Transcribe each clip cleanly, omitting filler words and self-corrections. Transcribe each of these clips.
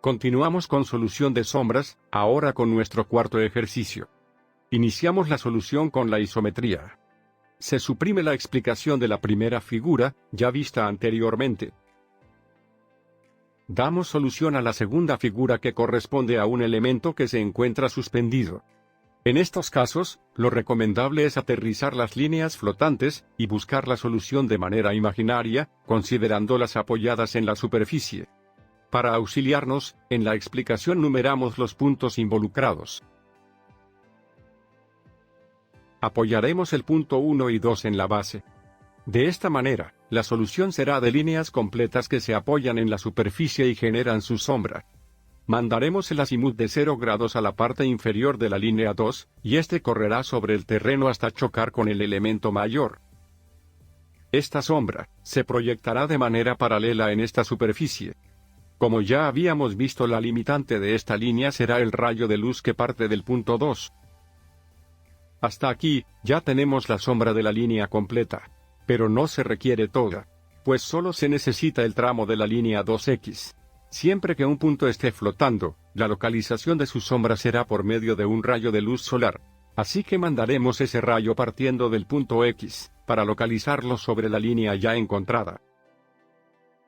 Continuamos con solución de sombras, ahora con nuestro cuarto ejercicio. Iniciamos la solución con la isometría. Se suprime la explicación de la primera figura, ya vista anteriormente. Damos solución a la segunda figura que corresponde a un elemento que se encuentra suspendido. En estos casos, lo recomendable es aterrizar las líneas flotantes y buscar la solución de manera imaginaria, considerándolas apoyadas en la superficie. Para auxiliarnos, en la explicación numeramos los puntos involucrados. Apoyaremos el punto 1 y 2 en la base. De esta manera, la solución será de líneas completas que se apoyan en la superficie y generan su sombra. Mandaremos el azimut de 0 grados a la parte inferior de la línea 2, y este correrá sobre el terreno hasta chocar con el elemento mayor. Esta sombra se proyectará de manera paralela en esta superficie. Como ya habíamos visto, la limitante de esta línea será el rayo de luz que parte del punto 2. Hasta aquí, ya tenemos la sombra de la línea completa. Pero no se requiere toda, pues solo se necesita el tramo de la línea 2X. Siempre que un punto esté flotando, la localización de su sombra será por medio de un rayo de luz solar. Así que mandaremos ese rayo partiendo del punto X, para localizarlo sobre la línea ya encontrada.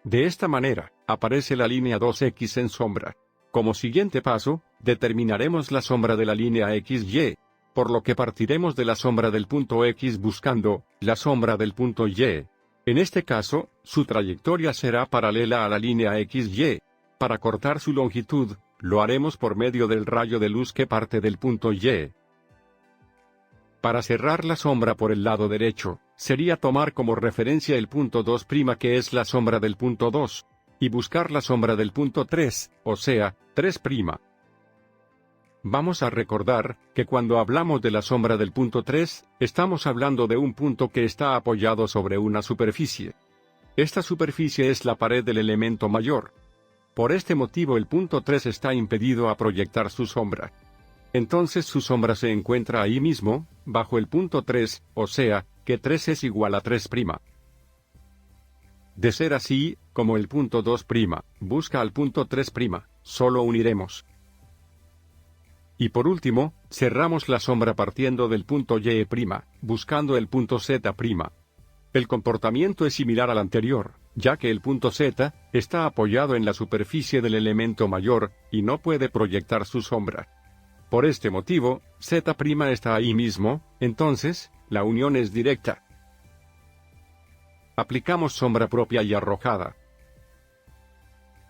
De esta manera, aparece la línea 2X en sombra. Como siguiente paso, determinaremos la sombra de la línea XY, por lo que partiremos de la sombra del punto X buscando la sombra del punto Y. En este caso, su trayectoria será paralela a la línea XY. Para cortar su longitud, lo haremos por medio del rayo de luz que parte del punto Y. Para cerrar la sombra por el lado derecho, sería tomar como referencia el punto 2', que es la sombra del punto 2, y buscar la sombra del punto 3, o sea, 3'. Vamos a recordar que cuando hablamos de la sombra del punto 3, estamos hablando de un punto que está apoyado sobre una superficie. Esta superficie es la pared del elemento mayor. Por este motivo el punto 3 está impedido a proyectar su sombra. Entonces su sombra se encuentra ahí mismo, bajo el punto 3, o sea, que 3 es igual a 3'. De ser así, como el punto 2' busca al punto 3', solo uniremos. Y por último, cerramos la sombra partiendo del punto Y', buscando el punto Z'. El comportamiento es similar al anterior, ya que el punto Z está apoyado en la superficie del elemento mayor, y no puede proyectar su sombra. Por este motivo, Z' está ahí mismo, entonces, la unión es directa. Aplicamos sombra propia y arrojada.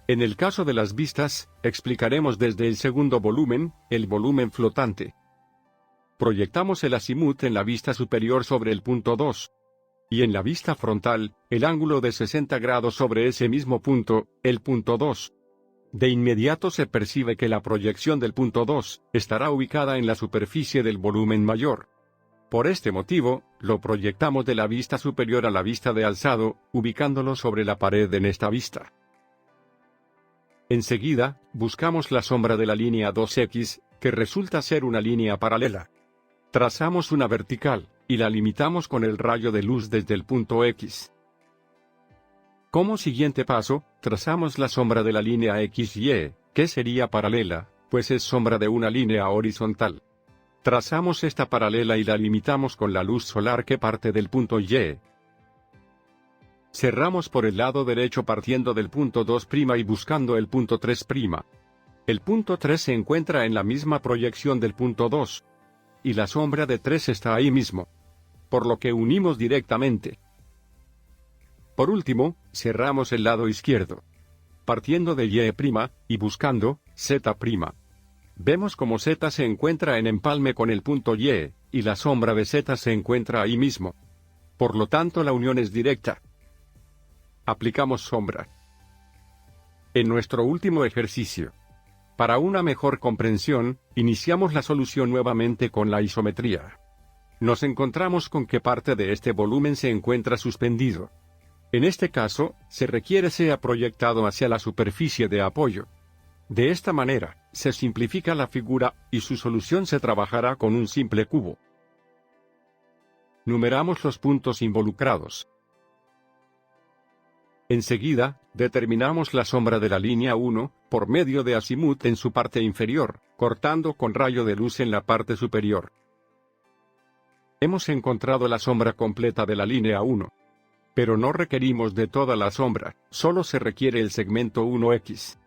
En el caso de las vistas, explicaremos desde el segundo volumen, el volumen flotante. Proyectamos el azimut en la vista superior sobre el punto 2. Y en la vista frontal, el ángulo de 60 grados sobre ese mismo punto, el punto 2. De inmediato se percibe que la proyección del punto 2 estará ubicada en la superficie del volumen mayor. Por este motivo, lo proyectamos de la vista superior a la vista de alzado, ubicándolo sobre la pared en esta vista. Enseguida, buscamos la sombra de la línea 2X, que resulta ser una línea paralela. Trazamos una vertical, y la limitamos con el rayo de luz desde el punto X. Como siguiente paso, trazamos la sombra de la línea XY, que sería paralela, pues es sombra de una línea horizontal. Trazamos esta paralela y la limitamos con la luz solar que parte del punto Y. Cerramos por el lado derecho partiendo del punto 2' y buscando el punto 3'. El punto 3 se encuentra en la misma proyección del punto 2. Y la sombra de 3 está ahí mismo. Por lo que unimos directamente. Por último, cerramos el lado izquierdo. Partiendo de Y', y buscando Z'. Vemos como Z se encuentra en empalme con el punto Y, y la sombra de Z se encuentra ahí mismo. Por lo tanto la unión es directa. Aplicamos sombra. En nuestro último ejercicio. Para una mejor comprensión, iniciamos la solución nuevamente con la isometría. Nos encontramos con que parte de este volumen se encuentra suspendido. En este caso, se requiere sea proyectado hacia la superficie de apoyo. De esta manera, se simplifica la figura, y su solución se trabajará con un simple cubo. Numeramos los puntos involucrados. Enseguida, determinamos la sombra de la línea 1, por medio de azimut en su parte inferior, cortando con rayo de luz en la parte superior. Hemos encontrado la sombra completa de la línea 1. Pero no requerimos de toda la sombra, solo se requiere el segmento 1X.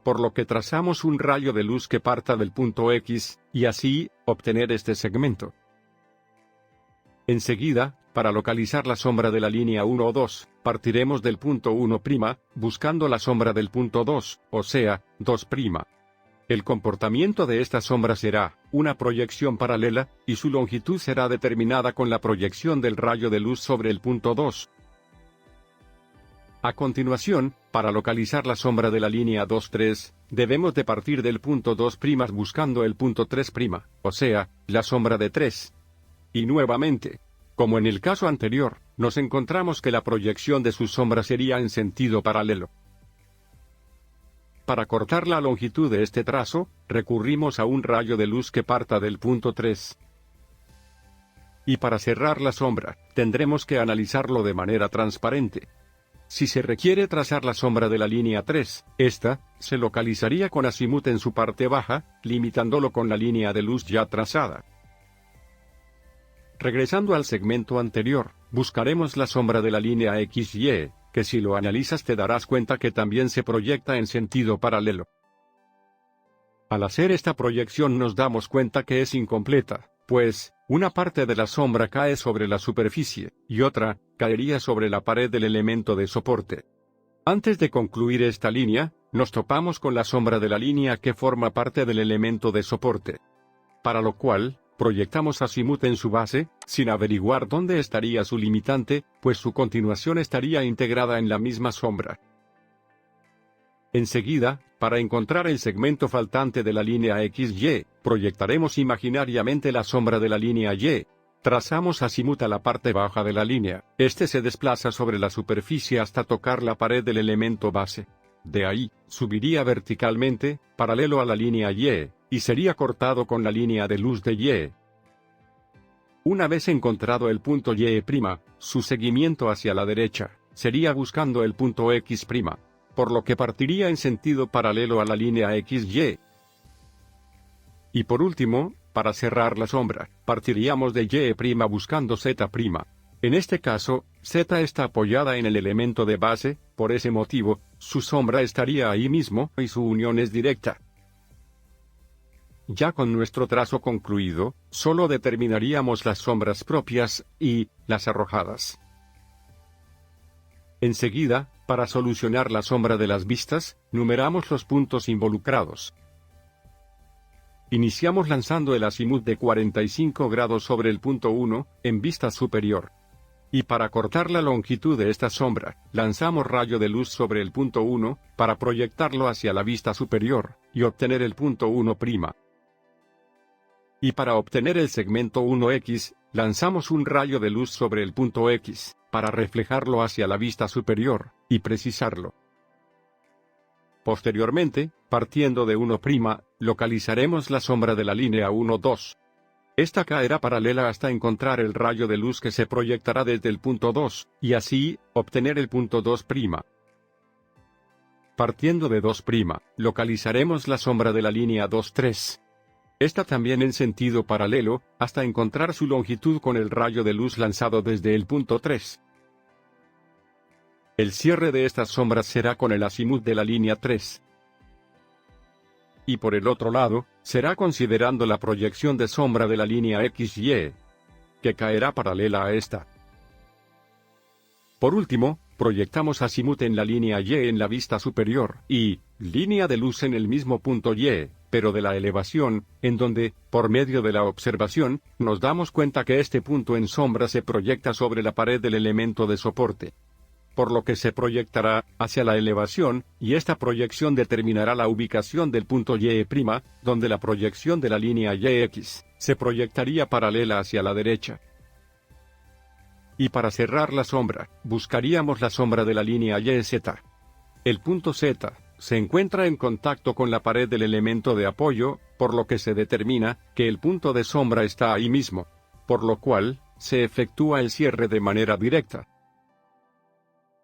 Por lo que trazamos un rayo de luz que parta del punto X, y así, obtener este segmento. Enseguida, para localizar la sombra de la línea 1 o 2, partiremos del punto 1', buscando la sombra del punto 2, o sea, 2'. El comportamiento de esta sombra será una proyección paralela, y su longitud será determinada con la proyección del rayo de luz sobre el punto 2. A continuación, para localizar la sombra de la línea 2', debemos de partir del punto 2' buscando el punto 3', o sea, la sombra de 3. Y nuevamente, como en el caso anterior, nos encontramos que la proyección de su sombra sería en sentido paralelo. Para cortar la longitud de este trazo, recurrimos a un rayo de luz que parta del punto 3. Y para cerrar la sombra, tendremos que analizarlo de manera transparente. Si se requiere trazar la sombra de la línea 3, esta se localizaría con azimut en su parte baja, limitándolo con la línea de luz ya trazada. Regresando al segmento anterior, buscaremos la sombra de la línea XY, que si lo analizas te darás cuenta que también se proyecta en sentido paralelo. Al hacer esta proyección nos damos cuenta que es incompleta, pues, una parte de la sombra cae sobre la superficie, y otra, caería sobre la pared del elemento de soporte. Antes de concluir esta línea, nos topamos con la sombra de la línea que forma parte del elemento de soporte. Para lo cual, proyectamos azimut en su base, sin averiguar dónde estaría su limitante, pues su continuación estaría integrada en la misma sombra. Enseguida, para encontrar el segmento faltante de la línea XY, proyectaremos imaginariamente la sombra de la línea Y. Trazamos azimut a la parte baja de la línea, este se desplaza sobre la superficie hasta tocar la pared del elemento base. De ahí, subiría verticalmente, paralelo a la línea Y, y sería cortado con la línea de luz de Y. Una vez encontrado el punto Y', su seguimiento hacia la derecha, sería buscando el punto X', por lo que partiría en sentido paralelo a la línea XY. Y por último, para cerrar la sombra, partiríamos de Y' buscando Z'. En este caso, Z está apoyada en el elemento de base, por ese motivo, su sombra estaría ahí mismo y su unión es directa. Ya con nuestro trazo concluido, solo determinaríamos las sombras propias y las arrojadas. Enseguida, para solucionar la sombra de las vistas, numeramos los puntos involucrados. Iniciamos lanzando el azimut de 45 grados sobre el punto 1, en vista superior. Y para cortar la longitud de esta sombra, lanzamos rayo de luz sobre el punto 1, para proyectarlo hacia la vista superior, y obtener el punto 1'. Y para obtener el segmento 1X, lanzamos un rayo de luz sobre el punto X, para reflejarlo hacia la vista superior, y precisarlo. Posteriormente, partiendo de 1', localizaremos la sombra de la línea 1,2. Esta caerá paralela hasta encontrar el rayo de luz que se proyectará desde el punto 2, y así, obtener el punto 2'. Partiendo de 2', localizaremos la sombra de la línea 2,3. Esta también en sentido paralelo, hasta encontrar su longitud con el rayo de luz lanzado desde el punto 3. El cierre de estas sombras será con el azimut de la línea 3. Y por el otro lado, será considerando la proyección de sombra de la línea XY, que caerá paralela a esta. Por último, proyectamos azimut en la línea Y en la vista superior, y línea de luz en el mismo punto Y, pero de la elevación, en donde, por medio de la observación, nos damos cuenta que este punto en sombra se proyecta sobre la pared del elemento de soporte. Por lo que se proyectará hacia la elevación, y esta proyección determinará la ubicación del punto Y', donde la proyección de la línea YX se proyectaría paralela hacia la derecha. Y para cerrar la sombra, buscaríamos la sombra de la línea YZ. El punto Z se encuentra en contacto con la pared del elemento de apoyo, por lo que se determina que el punto de sombra está ahí mismo, por lo cual se efectúa el cierre de manera directa.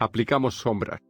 Aplicamos sombra.